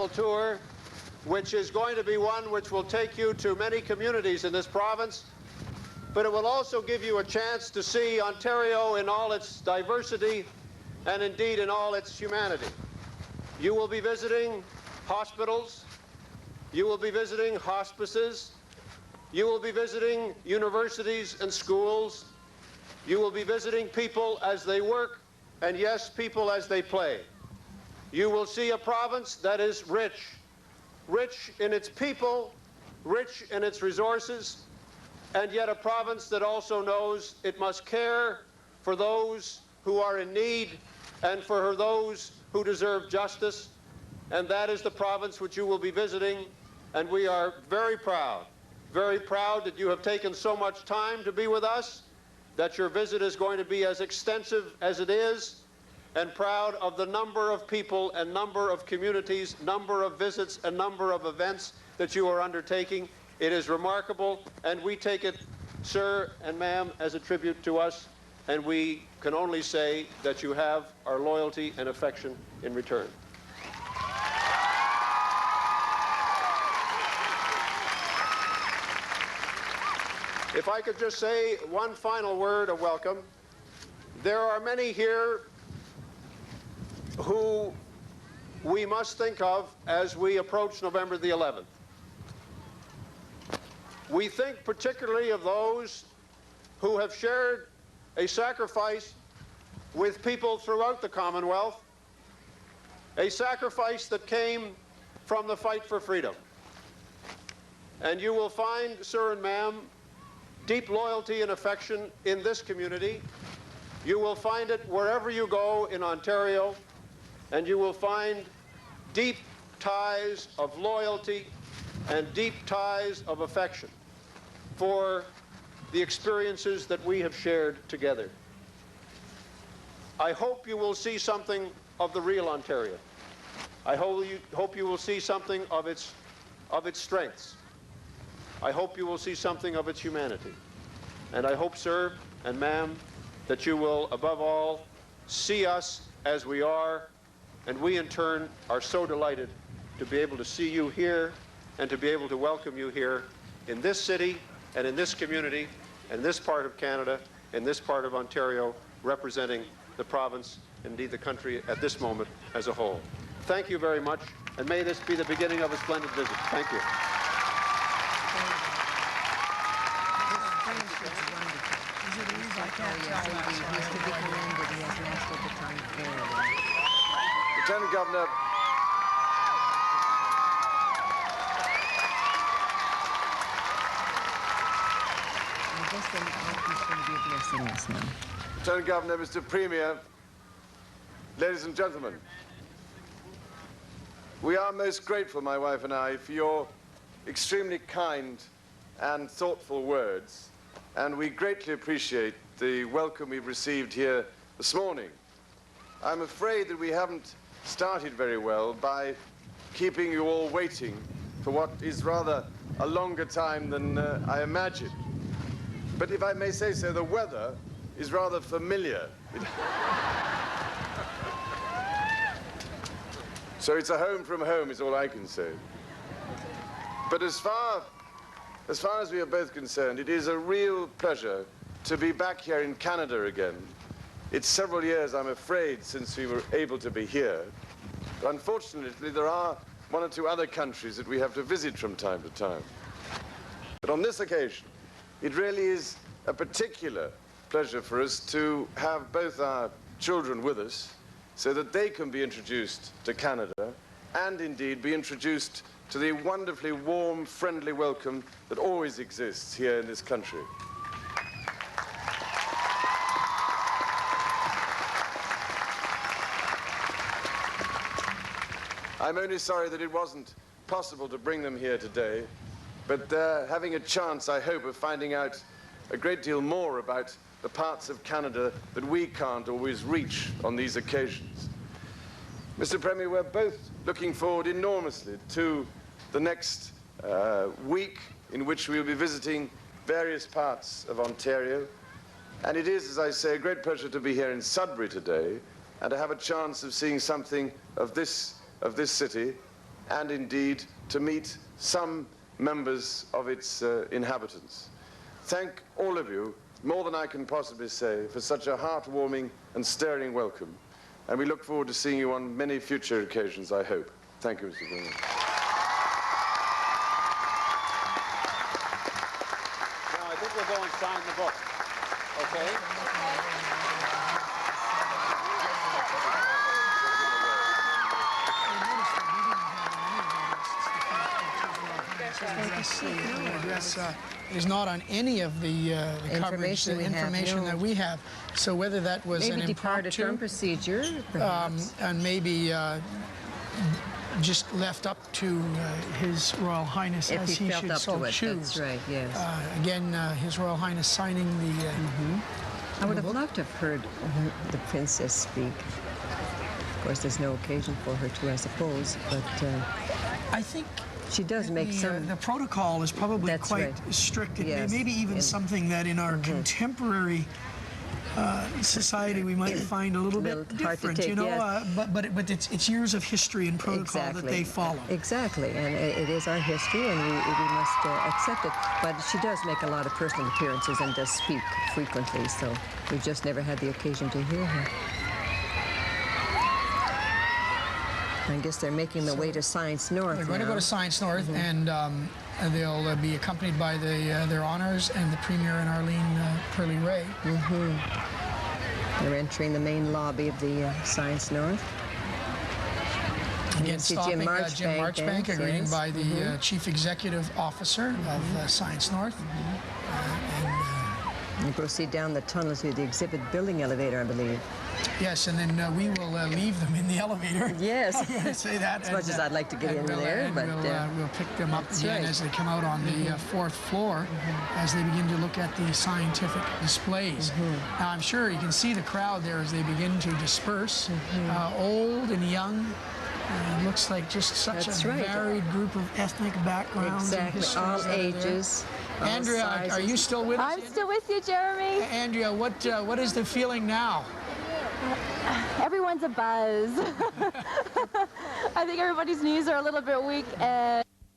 tour, which is going to be one which will take you to many communities in this province, but it will also give you a chance to see Ontario in all its diversity and indeed in all its humanity. You will be visiting hospitals, you will be visiting hospices, you will be visiting universities and schools, you will be visiting people as they work, and yes, people as they play. You will see a province that is rich, rich in its people, rich in its resources, and yet a province that also knows it must care for those who are in need and for those who deserve justice. And that is the province which you will be visiting, and we are very proud that you have taken so much time to be with us, that your visit is going to be as extensive as it is, and proud of the number of people and number of communities, number of visits and number of events that you are undertaking. It is remarkable, and we take it, sir and ma'am, as a tribute to us, and we can only say that you have our loyalty and affection in return. If I could just say one final word of welcome. There are many here who we must think of as we approach November the 11th. We think particularly of those who have shared a sacrifice with people throughout the Commonwealth, a sacrifice that came from the fight for freedom. And you will find, sir and ma'am, deep loyalty and affection in this community. You will find it wherever you go in Ontario, and you will find deep ties of loyalty and deep ties of affection for the experiences that we have shared together. I hope you will see something of the real Ontario. I hope you will see something of its strengths. I hope you will see something of its humanity. And I hope, sir and ma'am, that you will, above all, see us as we are, and we in turn are so delighted to be able to see you here and to be able to welcome you here in this city and in this community, in this part of Canada, in this part of Ontario, representing the province, indeed the country at this moment as a whole. Thank you very much, and may this be the beginning of a splendid visit. Thank you. Lieutenant Governor, Lieutenant Governor, Mr. Premier, ladies and gentlemen, we are most grateful, my wife and I, for your extremely kind and thoughtful words, and we greatly appreciate the welcome we've received here this morning. I'm afraid that we haven't started very well by keeping you all waiting for what is rather a longer time than I imagined. But if I may say so, the weather is rather familiar. So it's a home from home is all I can say. But as far as we are both concerned, it is a real pleasure to be back here in Canada again. It's several years, I'm afraid, since we were able to be here. But unfortunately, there are one or two other countries that we have to visit from time to time. But on this occasion, it really is a particular pleasure for us to have both our children with us so that they can be introduced to Canada and indeed be introduced to the wonderfully warm, friendly welcome that always exists here in this country. I'm only sorry that it wasn't possible to bring them here today, but they're having a chance, I hope, of finding out a great deal more about the parts of Canada that we can't always reach on these occasions. Mr. Premier, we're both looking forward enormously to the next week in which we'll be visiting various parts of Ontario. And it is, as I say, a great pleasure to be here in Sudbury today and to have a chance of seeing something of this city and indeed to meet some members of its inhabitants. Thank all of you, more than I can possibly say, for such a heartwarming and stirring welcome. And we look forward to seeing you on many future occasions, I hope. Thank you, Mr. Brennan. Now, I think we'll go and sign the book. Okay? Address is not on any of the coverage, the information that we have. So whether that was maybe an departure impromptu procedure, and maybe just left up to His Royal Highness if as he he felt should up so to it. choose. That's right. Yes. Again, His Royal Highness signing the. I would have loved to have heard the princess speak. Of course, there's no occasion for her to, I suppose, but I think she does make some. The protocol is probably That's quite right. strict. Yes. Maybe even something that in our contemporary society we might find a little bit hard to different, take, you know. yes. But it's years of history and protocol that they follow. Exactly, and it is our history, and we must accept it. But she does make a lot of personal appearances and does speak frequently, so we've just never had the occasion to hear her. I guess they're making the way to Science North. They're going to go to Science North, and they'll be accompanied by their honors and the Premier and Arlene Purley-Ray. They're entering the main lobby of the Science North. Again, stopping Jim Marchbank, greeted yes. by the Chief Executive Officer of Science North. You proceed down the tunnel to the exhibit building elevator, I believe. Yes, and then we will leave them in the elevator. Yes. I'm going to say that. As much as I'd like to get in there, but we'll pick them up again right. as they come out on the fourth floor as they begin to look at the scientific displays. Now, I'm sure you can see the crowd there as they begin to disperse. Old and young. Looks like just such That's a right. varied group of ethnic backgrounds. Exactly, and all histories that are there. ages. all Andrea, sizes. are you still with us? I'm still with you, Jeremy. Andrea, what is the feeling now? Everyone's a buzz. I think everybody's knees are a little bit weak, and